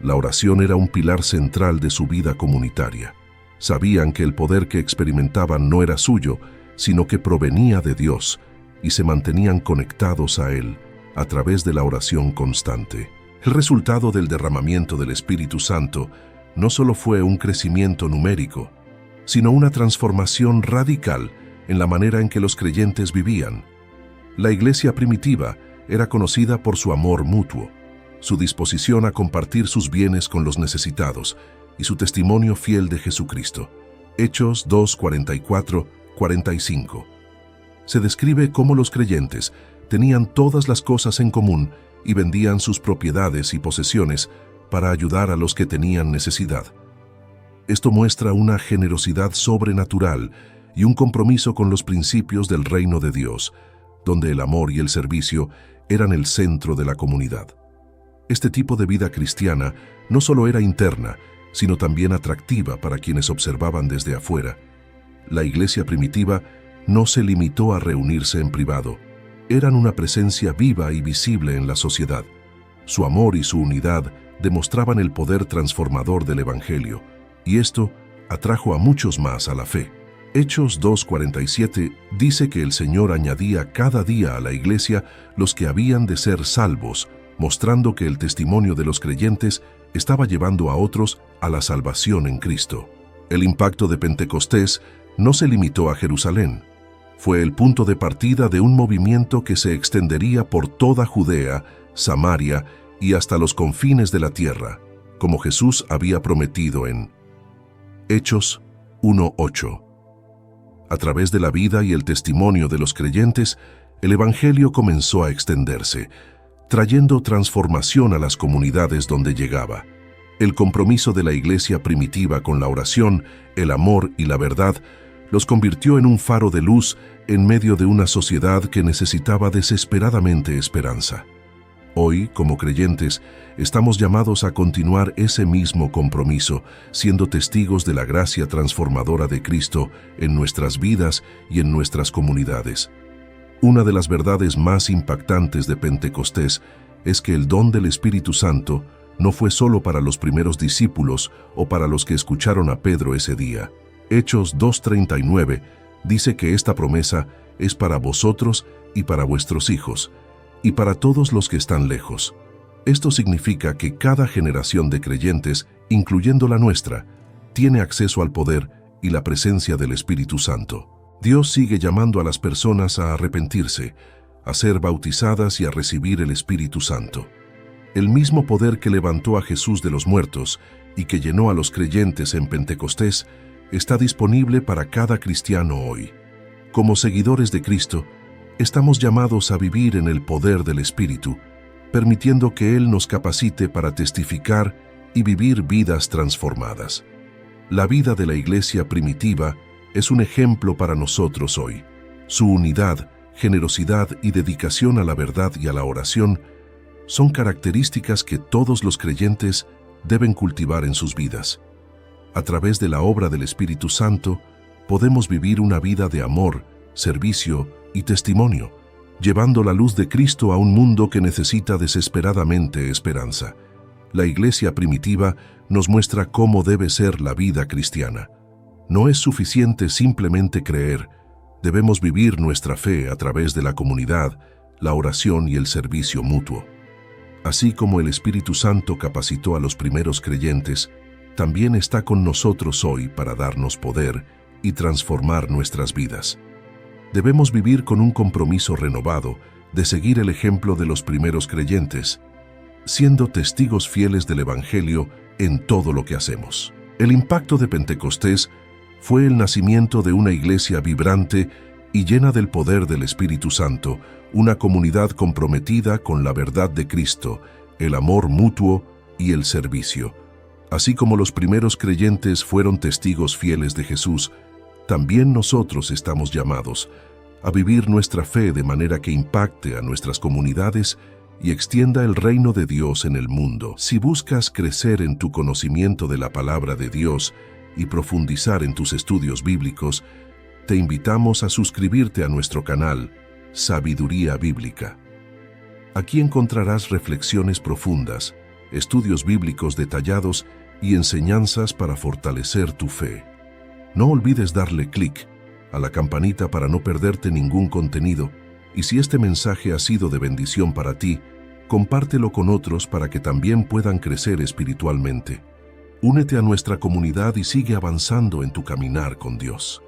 La oración era un pilar central de su vida comunitaria. Sabían que el poder que experimentaban no era suyo, sino que provenía de Dios, y se mantenían conectados a Él a través de la oración constante. El resultado del derramamiento del Espíritu Santo no solo fue un crecimiento numérico, sino una transformación radical en la manera en que los creyentes vivían. La iglesia primitiva era conocida por su amor mutuo, su disposición a compartir sus bienes con los necesitados y su testimonio fiel de Jesucristo. Hechos 2:44-45. Se describe cómo los creyentes tenían todas las cosas en común y vendían sus propiedades y posesiones para ayudar a los que tenían necesidad. Esto muestra una generosidad sobrenatural y un compromiso con los principios del reino de Dios, donde el amor y el servicio eran el centro de la comunidad. Este tipo de vida cristiana no solo era interna, sino también atractiva para quienes observaban desde afuera. La iglesia primitiva no se limitó a reunirse en privado. Eran una presencia viva y visible en la sociedad. Su amor y su unidad demostraban el poder transformador del Evangelio, y esto atrajo a muchos más a la fe. Hechos 2:47 dice que el Señor añadía cada día a la iglesia los que habían de ser salvos, mostrando que el testimonio de los creyentes estaba llevando a otros a la salvación en Cristo. El impacto de Pentecostés no se limitó a Jerusalén. Fue el punto de partida de un movimiento que se extendería por toda Judea, Samaria y hasta los confines de la tierra, como Jesús había prometido en Hechos 1:8. A través de la vida y el testimonio de los creyentes, el Evangelio comenzó a extenderse, trayendo transformación a las comunidades donde llegaba. El compromiso de la iglesia primitiva con la oración, el amor y la verdad los convirtió en un faro de luz en medio de una sociedad que necesitaba desesperadamente esperanza. Hoy, como creyentes, estamos llamados a continuar ese mismo compromiso, siendo testigos de la gracia transformadora de Cristo en nuestras vidas y en nuestras comunidades. Una de las verdades más impactantes de Pentecostés es que el don del Espíritu Santo no fue solo para los primeros discípulos o para los que escucharon a Pedro ese día. Hechos 2:39 Dice que esta promesa es para vosotros y para vuestros hijos, y para todos los que están lejos. Esto significa que cada generación de creyentes, incluyendo la nuestra, tiene acceso al poder y la presencia del Espíritu Santo. Dios sigue llamando a las personas a arrepentirse, a ser bautizadas y a recibir el Espíritu Santo. El mismo poder que levantó a Jesús de los muertos y que llenó a los creyentes en Pentecostés está disponible para cada cristiano hoy. Como seguidores de Cristo, estamos llamados a vivir en el poder del Espíritu, permitiendo que Él nos capacite para testificar y vivir vidas transformadas. La vida de la iglesia primitiva es un ejemplo para nosotros hoy. Su unidad, generosidad y dedicación a la verdad y a la oración son características que todos los creyentes deben cultivar en sus vidas. A través de la obra del Espíritu Santo, podemos vivir una vida de amor, servicio y testimonio, llevando la luz de Cristo a un mundo que necesita desesperadamente esperanza. La iglesia primitiva nos muestra cómo debe ser la vida cristiana. No es suficiente simplemente creer, debemos vivir nuestra fe a través de la comunidad, la oración y el servicio mutuo. Así como el Espíritu Santo capacitó a los primeros creyentes, también está con nosotros hoy para darnos poder y transformar nuestras vidas. Debemos vivir con un compromiso renovado de seguir el ejemplo de los primeros creyentes, siendo testigos fieles del Evangelio en todo lo que hacemos. El impacto de Pentecostés fue el nacimiento de una iglesia vibrante y llena del poder del Espíritu Santo, una comunidad comprometida con la verdad de Cristo, el amor mutuo y el servicio. Así como los primeros creyentes fueron testigos fieles de Jesús, también nosotros estamos llamados a vivir nuestra fe de manera que impacte a nuestras comunidades y extienda el reino de Dios en el mundo. Si buscas crecer en tu conocimiento de la palabra de Dios y profundizar en tus estudios bíblicos, te invitamos a suscribirte a nuestro canal Sabiduría Bíblica. Aquí encontrarás reflexiones profundas, estudios bíblicos detallados y enseñanzas para fortalecer tu fe. No olvides darle clic a la campanita para no perderte ningún contenido, y si este mensaje ha sido de bendición para ti, compártelo con otros para que también puedan crecer espiritualmente. Únete a nuestra comunidad y sigue avanzando en tu caminar con Dios.